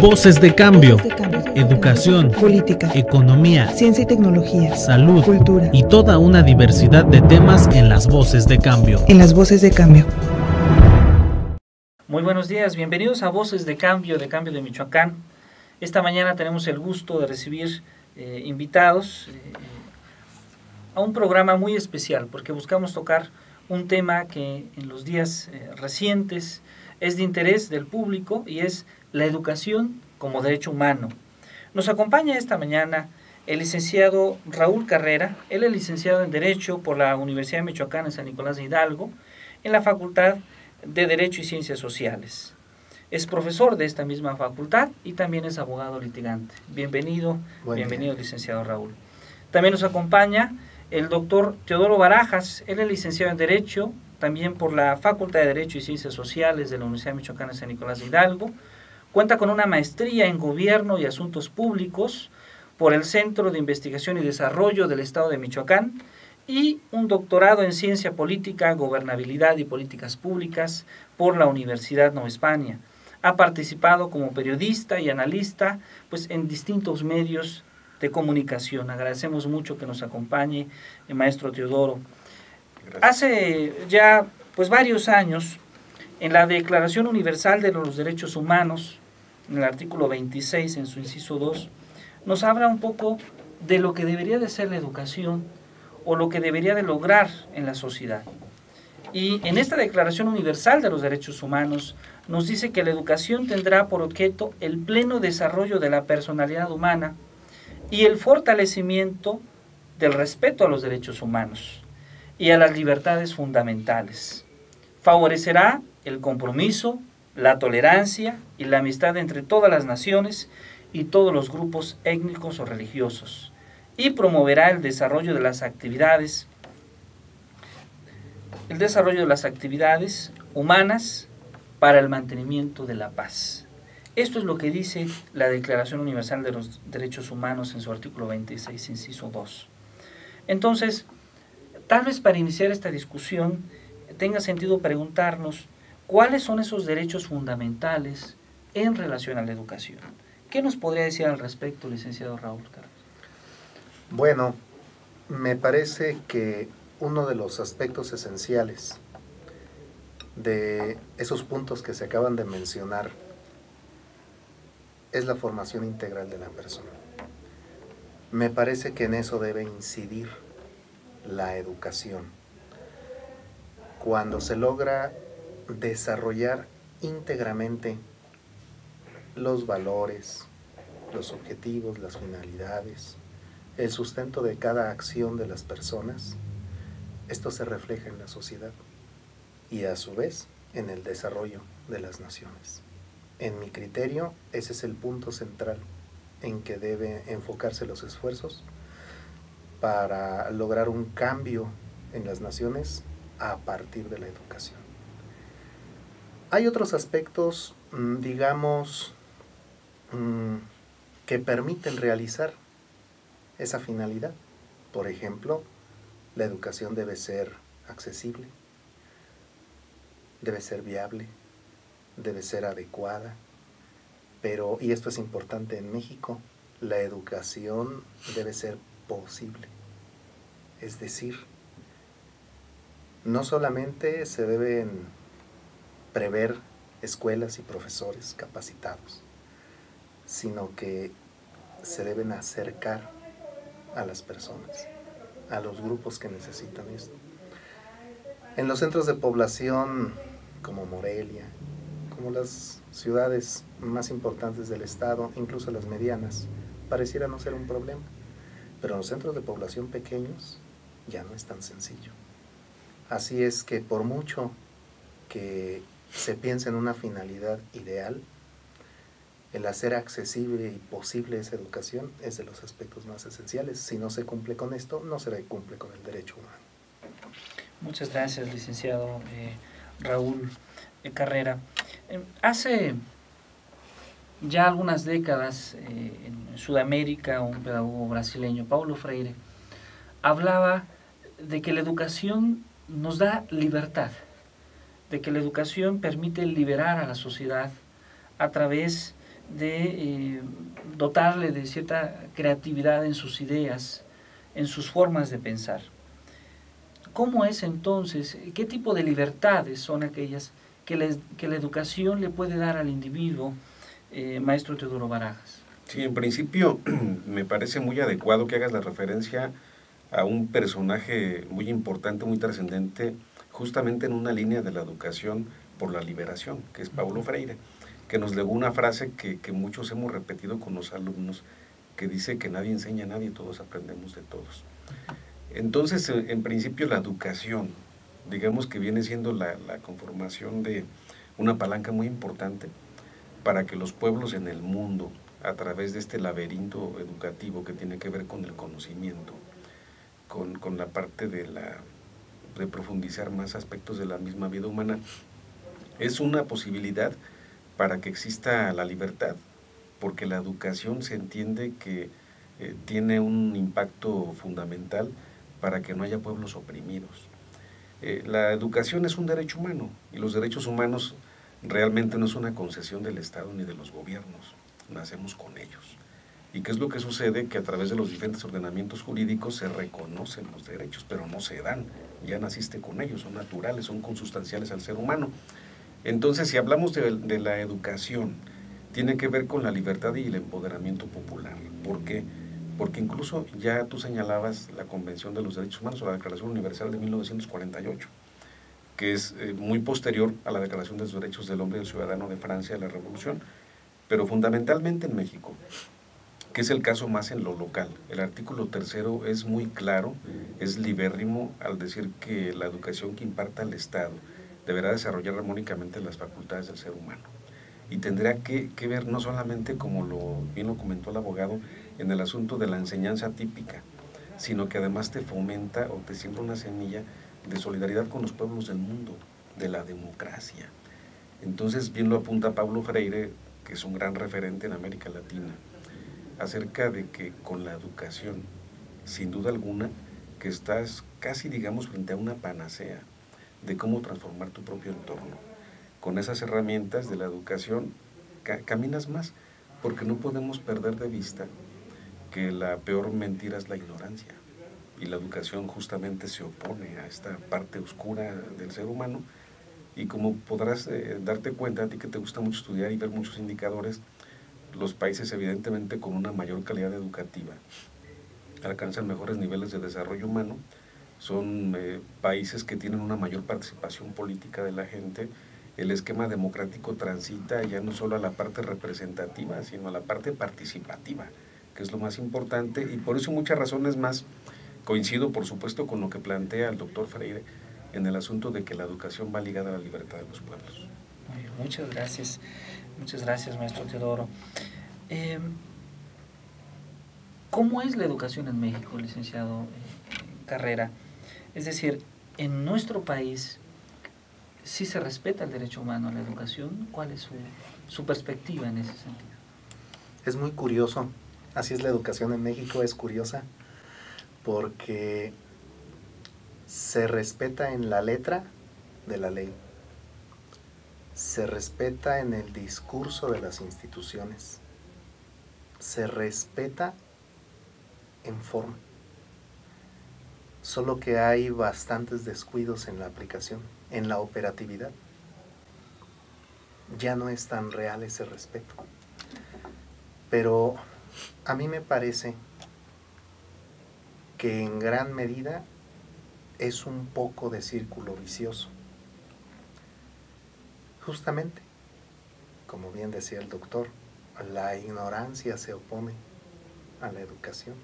Voces de cambio. Educación, política, economía, ciencia y tecnología, salud, cultura y toda una diversidad de temas en las Voces de Cambio. En las Voces de Cambio. Muy buenos días, bienvenidos a Voces de Cambio de Michoacán. Esta mañana tenemos el gusto de recibir invitados a un programa muy especial, porque buscamos tocar un tema que en los días recientes es de interés del público y es la educación como derecho humano. Nos acompaña esta mañana el licenciado Raúl Carrera. Él es licenciado en Derecho por la Universidad de Michoacán en San Nicolás de Hidalgo, en la Facultad de Derecho y Ciencias Sociales. Es profesor de esta misma facultad y también es abogado litigante. Bienvenido, bienvenido licenciado Raúl. También nos acompaña el doctor Teodoro Barajas. Él es licenciado en Derecho, también por la Facultad de Derecho y Ciencias Sociales de la Universidad de Michoacán en San Nicolás de Hidalgo. Cuenta con una maestría en Gobierno y Asuntos Públicos por el Centro de Investigación y Desarrollo del Estado de Michoacán y un doctorado en Ciencia Política, Gobernabilidad y Políticas Públicas por la Universidad Nueva España. Ha participado como periodista y analista en distintos medios de comunicación. Agradecemos mucho que nos acompañe el maestro Teodoro. Gracias. Hace ya varios años, en la Declaración Universal de los Derechos Humanos, en el artículo 26, en su inciso 2, nos habla un poco de lo que debería de ser la educación o lo que debería de lograr en la sociedad. Y en esta Declaración Universal de los Derechos Humanos nos dice que la educación tendrá por objeto el pleno desarrollo de la personalidad humana y el fortalecimiento del respeto a los derechos humanos y a las libertades fundamentales. Favorecerá el compromiso, la tolerancia y la amistad entre todas las naciones y todos los grupos étnicos o religiosos, y promoverá el desarrollo de las actividades humanas para el mantenimiento de la paz. Esto es lo que dice la Declaración Universal de los Derechos Humanos en su artículo 26, inciso 2. Entonces, tal vez para iniciar esta discusión tenga sentido preguntarnos cuáles son esos derechos fundamentales en relación a la educación. ¿Qué nos podría decir al respecto, licenciado Raúl Carrera? Bueno, me parece que uno de los aspectos esenciales de esos puntos que se acaban de mencionar es la formación integral de la persona. Me parece que en eso debe incidir la educación. Cuando se logra desarrollar íntegramente los valores, los objetivos, las finalidades, el sustento de cada acción de las personas, esto se refleja en la sociedad y a su vez en el desarrollo de las naciones. En mi criterio, ese es el punto central en que deben enfocarse los esfuerzos para lograr un cambio en las naciones a partir de la educación. Hay otros aspectos, digamos, que permiten realizar esa finalidad. Por ejemplo, la educación debe ser accesible, debe ser viable, debe ser adecuada, pero, y esto es importante en México, la educación debe ser posible. Es decir, no solamente se deben prever escuelas y profesores capacitados, sino que se deben acercar a las personas, a los grupos que necesitan esto. En los centros de población como Morelia, como las ciudades más importantes del estado, incluso las medianas, pareciera no ser un problema, pero en los centros de población pequeños ya no es tan sencillo. Así es que por mucho que se piense en una finalidad ideal, el hacer accesible y posible esa educación es de los aspectos más esenciales. Si no se cumple con esto, no se cumple con el derecho humano. Muchas gracias, licenciado Raúl Carrera. Hace ya algunas décadas en Sudamérica, un pedagogo brasileño, Paulo Freire, hablaba de que la educación nos da libertad, de que la educación permite liberar a la sociedad a través de dotarle de cierta creatividad en sus ideas, en sus formas de pensar. ¿Cómo es entonces, qué tipo de libertades son aquellas que la educación le puede dar al individuo, maestro Teodoro Barajas? Sí, en principio me parece muy adecuado que hagas la referencia a un personaje muy importante, muy trascendente, justamente en una línea de la educación por la liberación, que es Paulo Freire, que nos legó una frase que muchos hemos repetido con los alumnos, que dice que nadie enseña a nadie, todos aprendemos de todos. Entonces, en principio, la educación, digamos que viene siendo la conformación de una palanca muy importante para que los pueblos en el mundo, a través de este laberinto educativo que tiene que ver con el conocimiento, con la parte de profundizar más aspectos de la misma vida humana, es una posibilidad para que exista la libertad, porque la educación se entiende que tiene un impacto fundamental para que no haya pueblos oprimidos. La educación es un derecho humano, y los derechos humanos realmente no es una concesión del Estado ni de los gobiernos, nacemos con ellos. ¿Y qué es lo que sucede? Que a través de los diferentes ordenamientos jurídicos se reconocen los derechos, pero no se dan, ya naciste con ellos, son naturales, son consustanciales al ser humano. Entonces, si hablamos de la educación, tiene que ver con la libertad y el empoderamiento popular. ¿Por qué? Porque incluso ya tú señalabas la Convención de los Derechos Humanos o la Declaración Universal de 1948, que es muy posterior a la Declaración de los Derechos del Hombre y del Ciudadano de Francia de la Revolución, pero fundamentalmente en México, que es el caso más en lo local. El artículo 3º es muy claro, es libérrimo al decir que la educación que imparta el Estado deberá desarrollar armónicamente las facultades del ser humano. Y tendrá que ver no solamente, como bien lo comentó el abogado, en el asunto de la enseñanza típica, sino que además te fomenta o te siembra una semilla de solidaridad con los pueblos del mundo, de la democracia. Entonces, bien lo apunta Paulo Freire, que es un gran referente en América Latina, acerca de que con la educación, sin duda alguna, que estás casi, digamos, frente a una panacea de cómo transformar tu propio entorno. Con esas herramientas de la educación caminas más, porque no podemos perder de vista que la peor mentira es la ignorancia, y la educación justamente se opone a esta parte oscura del ser humano, y como podrás darte cuenta, a ti que te gusta mucho estudiar y ver muchos indicadores, los países evidentemente con una mayor calidad educativa alcanzan mejores niveles de desarrollo humano, son países que tienen una mayor participación política de la gente, el esquema democrático transita ya no solo a la parte representativa, sino a la parte participativa, que es lo más importante, y por eso muchas razones más coincido, por supuesto, con lo que plantea el doctor Freire en el asunto de que la educación va ligada a la libertad de los pueblos. Muchas gracias, maestro Teodoro. ¿Cómo es la educación en México, licenciado Carrera? Es decir, en nuestro país, ¿sí se respeta el derecho humano a la educación? ¿Cuál es su perspectiva en ese sentido? Es muy curioso, así es la educación en México, es curiosa, porque se respeta en la letra de la ley, se respeta en el discurso de las instituciones, se respeta en forma, solo que hay bastantes descuidos en la aplicación, en la operatividad. Ya no es tan real ese respeto. Pero a mí me parece que en gran medida es un poco de círculo vicioso. Justamente, como bien decía el doctor, la ignorancia se opone a la educación.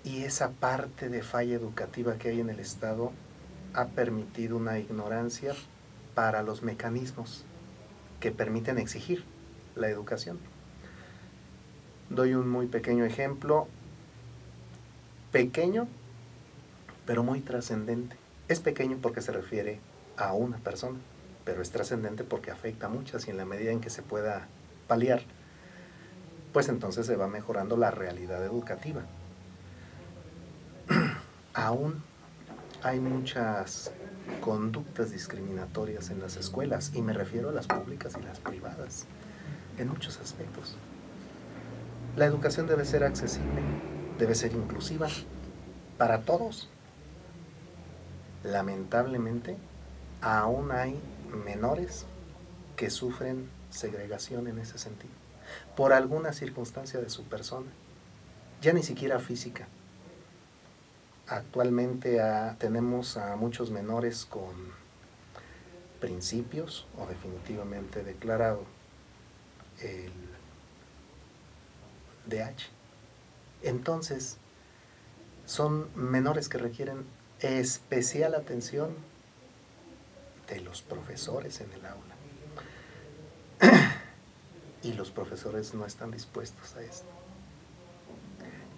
Y esa parte de falla educativa que hay en el Estado ha permitido una ignorancia para los mecanismos que permiten exigir la educación. Doy un muy pequeño ejemplo, pequeño, pero muy trascendente. Es pequeño porque se refiere a una persona, pero es trascendente porque afecta a muchas, y en la medida en que se pueda paliar, pues entonces se va mejorando la realidad educativa. Aún hay muchas conductas discriminatorias en las escuelas, y me refiero a las públicas y las privadas. en muchos aspectos. La educación debe ser accesible, debe ser inclusiva para todos. Lamentablemente, aún hay menores que sufren segregación en ese sentido, por alguna circunstancia de su persona, ya ni siquiera física. Actualmente tenemos a muchos menores con principios o definitivamente declarado el DH. Entonces, son menores que requieren especial atención de los profesores en el aula. Y los profesores no están dispuestos a esto.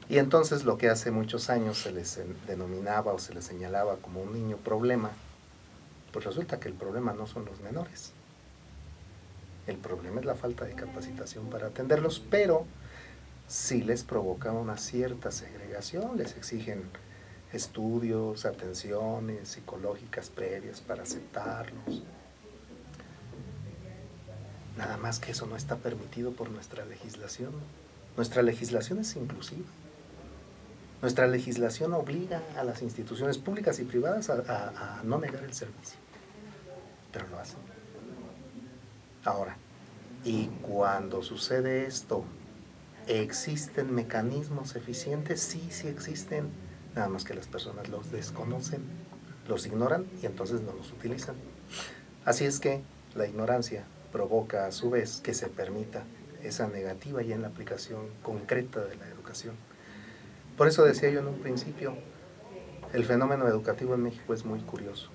Y entonces lo que hace muchos años se les denominaba o se les señalaba como un niño problema, pues resulta que el problema no son los menores. El problema es la falta de capacitación para atenderlos, pero sí les provoca una cierta segregación, les exigen estudios, atenciones psicológicas previas para aceptarlos. Nada más que eso no está permitido por nuestra legislación. Nuestra legislación es inclusiva. Nuestra legislación obliga a las instituciones públicas y privadas a no negar el servicio, pero lo hacen. Ahora, y cuando sucede esto, ¿existen mecanismos eficientes? Sí, sí existen, nada más que las personas los desconocen, los ignoran y entonces no los utilizan. Así es que la ignorancia provoca a su vez que se permita esa negativa ya en la aplicación concreta de la educación. Por eso decía yo en un principio, el fenómeno educativo en México es muy curioso.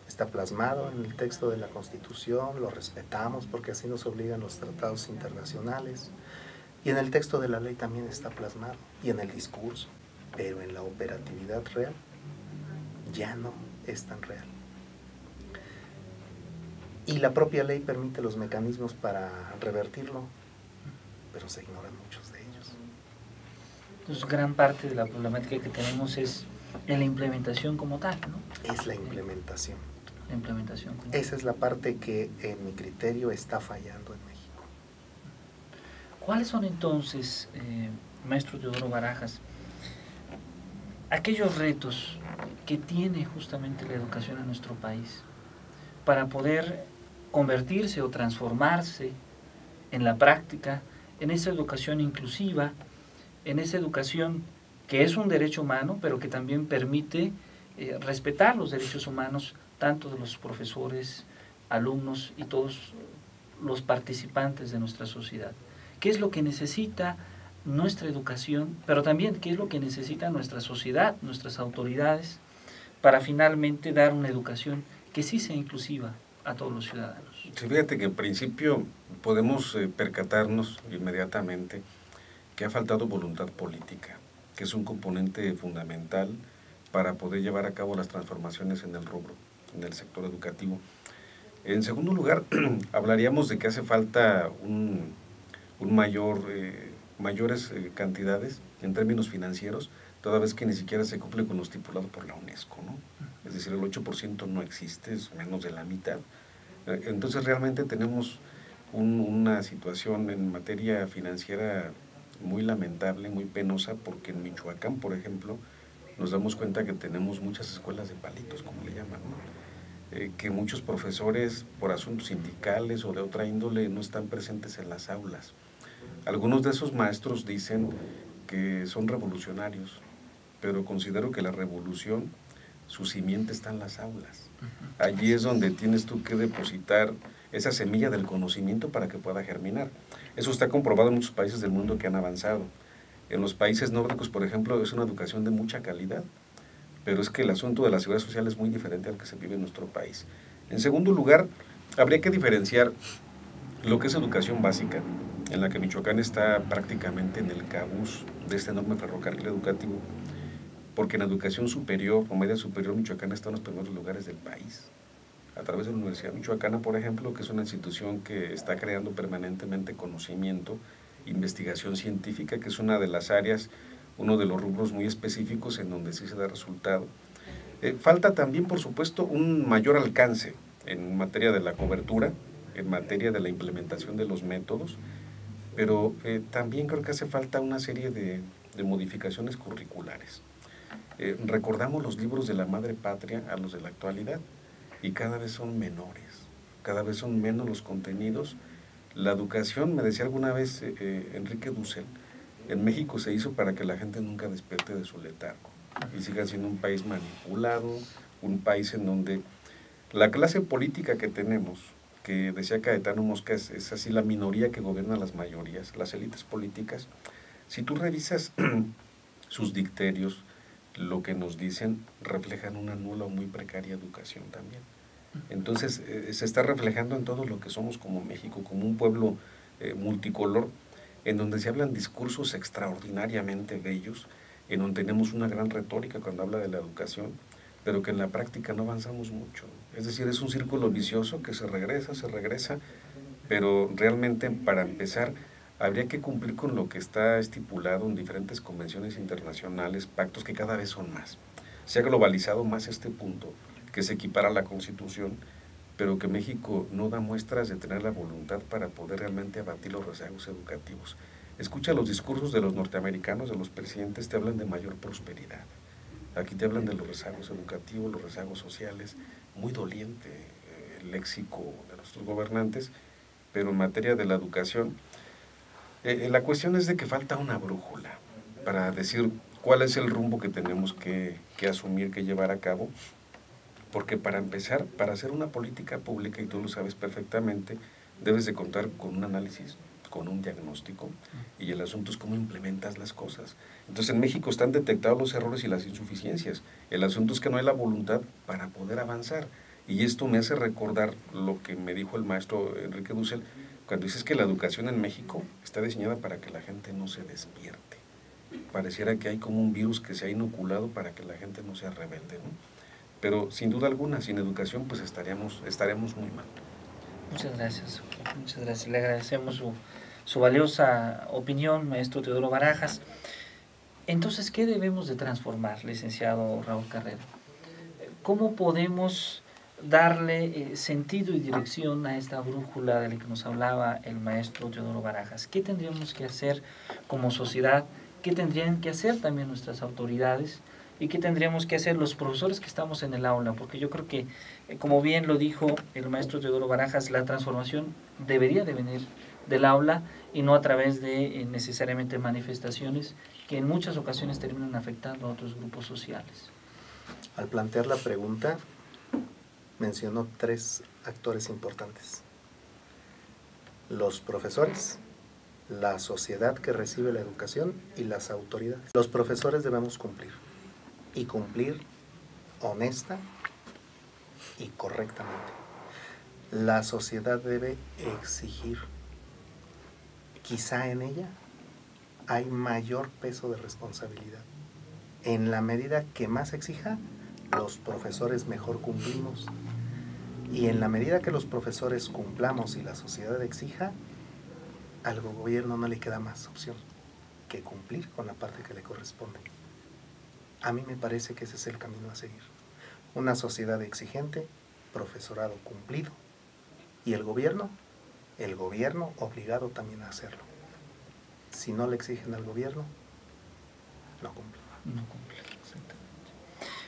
Está plasmado en el texto de la Constitución, lo respetamos porque así nos obligan los tratados internacionales, y en el texto de la ley también está plasmado, y en el discurso, pero en la operatividad real ya no es tan real. Y la propia ley permite los mecanismos para revertirlo, pero se ignoran muchos de ellos. Entonces, gran parte de la problemática que tenemos es en la implementación como tal, ¿no? Es la implementación. La implementación. Esa es la parte que, en mi criterio, está fallando en México. ¿Cuáles son entonces, maestro Teodoro Barajas, aquellos retos que tiene justamente la educación en nuestro país para poder convertirse o transformarse en la práctica, en esa educación inclusiva, en esa educación que es un derecho humano, pero que también permite respetar los derechos humanos, tanto de los profesores, alumnos y todos los participantes de nuestra sociedad? ¿Qué es lo que necesita nuestra educación, pero también qué es lo que necesita nuestra sociedad, nuestras autoridades, para finalmente dar una educación que sí sea inclusiva a todos los ciudadanos? Sí, fíjate que en principio podemos percatarnos inmediatamente que ha faltado voluntad política, que es un componente fundamental para poder llevar a cabo las transformaciones en el rubro, en el sector educativo. En segundo lugar, hablaríamos de que hace falta mayores cantidades en términos financieros, toda vez que ni siquiera se cumple con lo estipulado por la UNESCO, ¿no? Es decir, el 8% no existe, es menos de la mitad. Entonces realmente tenemos una situación en materia financiera muy lamentable, muy penosa, porque en Michoacán, por ejemplo, nos damos cuenta que tenemos muchas escuelas de palitos, como le llaman, ¿no? Que muchos profesores, por asuntos sindicales o de otra índole, no están presentes en las aulas. Algunos de esos maestros dicen que son revolucionarios, pero considero que la revolución, su simiente está en las aulas. Allí es donde tienes tú que depositar esa semilla del conocimiento para que pueda germinar. Eso está comprobado en muchos países del mundo que han avanzado. En los países nórdicos, por ejemplo, es una educación de mucha calidad, pero es que el asunto de la seguridad social es muy diferente al que se vive en nuestro país. En segundo lugar, habría que diferenciar lo que es educación básica, en la que Michoacán está prácticamente en el cabuz de este enorme ferrocarril educativo, porque en educación superior o media superior Michoacán está en los primeros lugares del país, a través de la Universidad Michoacana, por ejemplo, que es una institución que está creando permanentemente conocimiento, investigación científica, que es una de las áreas, uno de los rubros muy específicos en donde sí se da resultado. Falta también, por supuesto, un mayor alcance en materia de la cobertura en materia de la implementación de los métodos, pero también creo que hace falta una serie de modificaciones curriculares. Recordamos los libros de la madre patria a los de la actualidad y cada vez son menores, cada vez son menos los contenidos. La educación, me decía alguna vez Enrique Dussel, en México se hizo para que la gente nunca despierte de su letargo y siga siendo un país manipulado, un país en donde la clase política que tenemos, que decía Caetano Mosca, es así la minoría que gobierna las mayorías, las élites políticas. Si tú revisas sus dicterios, lo que nos dicen reflejan una nula o muy precaria educación también. Entonces se está reflejando en todo lo que somos como México, como un pueblo multicolor, en donde se hablan discursos extraordinariamente bellos, en donde tenemos una gran retórica cuando habla de la educación, pero que en la práctica no avanzamos mucho. Es decir, es un círculo vicioso que se regresa, pero realmente para empezar habría que cumplir con lo que está estipulado en diferentes convenciones internacionales, pactos que cada vez son más. Se ha globalizado más este punto, que se equipara a la Constitución, pero que México no da muestras de tener la voluntad para poder realmente abatir los rezagos educativos. Escucha los discursos de los norteamericanos, de los presidentes, te hablan de mayor prosperidad. Aquí te hablan de los rezagos educativos, los rezagos sociales, muy doliente el léxico de nuestros gobernantes, pero en materia de la educación, la cuestión es de que falta una brújula para decir cuál es el rumbo que tenemos que asumir, que llevar a cabo, porque para empezar, para hacer una política pública, y tú lo sabes perfectamente, debes de contar con un análisis, con un diagnóstico, y el asunto es cómo implementas las cosas. Entonces en México están detectados los errores y las insuficiencias, el asunto es que no hay la voluntad para poder avanzar, y esto me hace recordar lo que me dijo el maestro Enrique Dussel, cuando dices que la educación en México está diseñada para que la gente no se despierte. Pareciera que hay como un virus que se ha inoculado para que la gente no sea rebelde, ¿no? Pero sin duda alguna, sin educación, pues estaremos muy mal. Muchas gracias. Le agradecemos su valiosa opinión, maestro Teodoro Barajas. Entonces, ¿qué debemos de transformar, licenciado Raúl Carrera? ¿Cómo podemos darle sentido y dirección a esta brújula de la que nos hablaba el maestro Teodoro Barajas? ¿Qué tendríamos que hacer como sociedad? ¿Qué tendrían que hacer también nuestras autoridades? ¿Y qué tendríamos que hacer los profesores que estamos en el aula? Porque yo creo que, como bien lo dijo el maestro Teodoro Barajas, la transformación debería de venir del aula y no a través de necesariamente manifestaciones que en muchas ocasiones terminan afectando a otros grupos sociales. Al plantear la pregunta, mencionó 3 actores importantes: los profesores, la sociedad que recibe la educación y las autoridades. Los profesores debemos cumplir, y cumplir honesta y correctamente. La sociedad debe exigir. Quizá en ella hay mayor peso de responsabilidad. En la medida que más exija, los profesores mejor cumplimos. Y en la medida que los profesores cumplamos y la sociedad exija, al gobierno no le queda más opción que cumplir con la parte que le corresponde. A mí me parece que ese es el camino a seguir. Una sociedad exigente, profesorado cumplido, y el gobierno obligado también a hacerlo. Si no le exigen al gobierno, no cumple. No cumple, exactamente.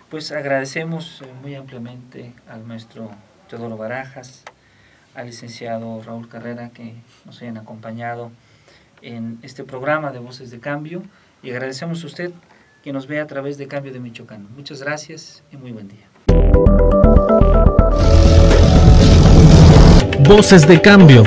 Pues agradecemos muy ampliamente al maestro Teodoro Barajas, al licenciado Raúl Carrera, que nos hayan acompañado en este programa de Voces de Cambio, y agradecemos a usted que nos vea a través de Cambio de Michoacán. Muchas gracias y muy buen día. Voces de Cambio.